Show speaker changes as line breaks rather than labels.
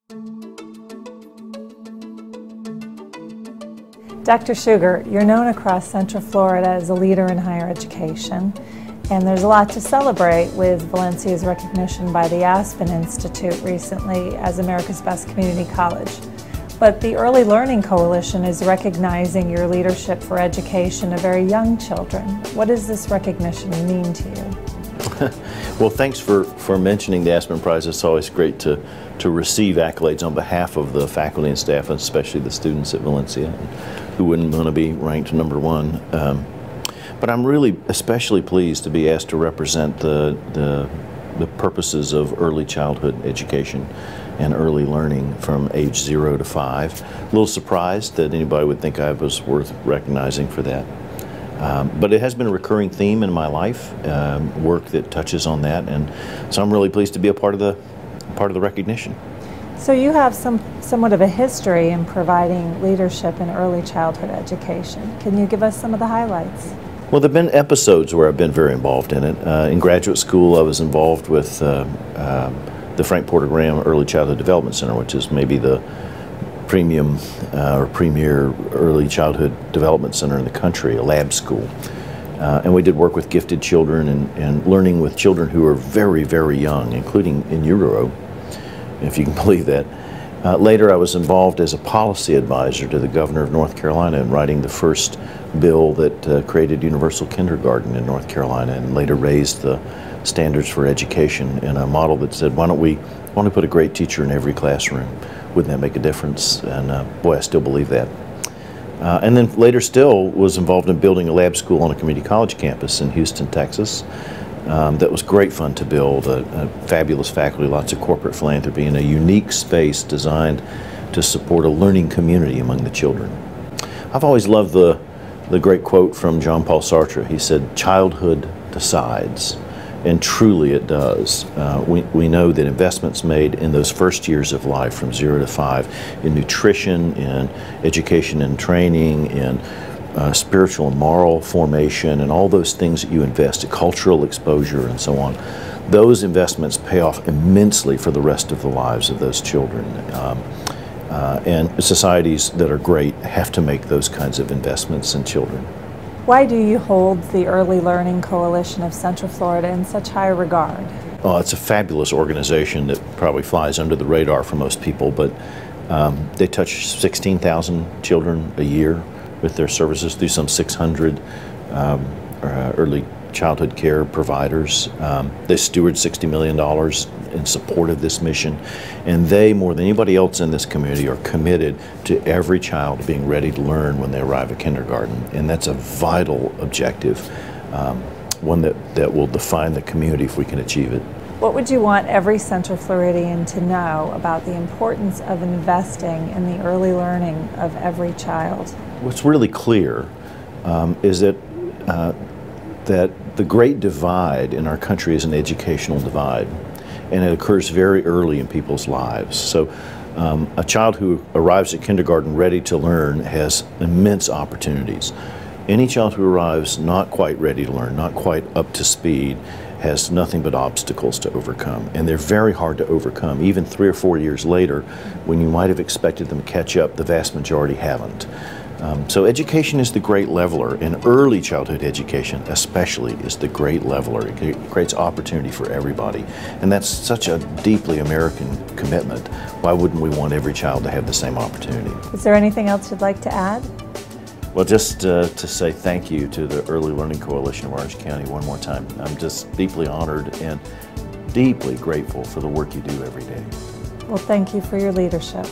Dr. Shugurt, you're known across Central Florida as a leader in higher education, and there's a lot to celebrate with Valencia's recognition by the Aspen Institute recently as America's Best Community College. But the Early Learning Coalition is recognizing your leadership for education of very young children. What does this recognition mean to you?
Well, thanks for mentioning the Aspen Prize. It's always great to receive accolades on behalf of the faculty and staff, and especially the students at Valencia, who wouldn't want to be ranked #1. But I'm really especially pleased to be asked to represent the purposes of early childhood education and early learning from age 0 to 5. A little surprised that anybody would think I was worth recognizing for that. But it has been a recurring theme in my life, work that touches on that, and so I'm really pleased to be a part of the recognition.
So you have somewhat of a history in providing leadership in early childhood education. Can you give us some of the highlights?
Well, there have been episodes where I've been very involved in it. In graduate school, I was involved with the Frank Porter Graham Early Childhood Development Center, which is maybe the premium or premier early childhood development center in the country, a lab school. And we did work with gifted children and learning with children who are very, very young, including in utero, if you can believe that. Later, I was involved as a policy advisor to the governor of North Carolina in writing the first bill that created universal kindergarten in North Carolina, and later raised the standards for education in a model that said, why don't we put a great teacher in every classroom? Wouldn't that make a difference? And boy, I still believe that. And then later still was involved in building a lab school on a community college campus in Houston, Texas. That was great fun to build, a fabulous faculty, lots of corporate philanthropy, and a unique space designed to support a learning community among the children. I've always loved the great quote from Jean-Paul Sartre. He said, "Childhood decides." And truly it does. We know that investments made in those first years of life from 0 to 5 in nutrition, in education and training, in spiritual and moral formation, and all those things that you invest in, cultural exposure and so on, those investments pay off immensely for the rest of the lives of those children. And societies that are great have to make those kinds of investments in children.
Why do you hold the Early Learning Coalition of Central Florida in such high regard?
Oh, it's a fabulous organization that probably flies under the radar for most people, but they touch 16,000 children a year with their services through some 600 early childhood care providers. They steward $60 million in support of this mission, and they, more than anybody else in this community, are committed to every child being ready to learn when they arrive at kindergarten, and that's a vital objective, one that will define the community if we can achieve it.
What would you want every Central Floridian to know about the importance of investing in the early learning of every child?
What's really clear is that the great divide in our country is an educational divide, and it occurs very early in people's lives. So a child who arrives at kindergarten ready to learn has immense opportunities. Any child who arrives not quite ready to learn, not quite up to speed, has nothing but obstacles to overcome, and they're very hard to overcome. Even 3 or 4 years later, when you might have expected them to catch up, the vast majority haven't. So education is the great leveler, and early childhood education especially is the great leveler. It creates opportunity for everybody, and that's such a deeply American commitment. Why wouldn't we want every child to have the same opportunity?
Is there anything else you'd like to add?
Well, just to say thank you to the Early Learning Coalition of Orange County one more time. I'm just deeply honored and deeply grateful for the work you do every day.
Well, thank you for your leadership.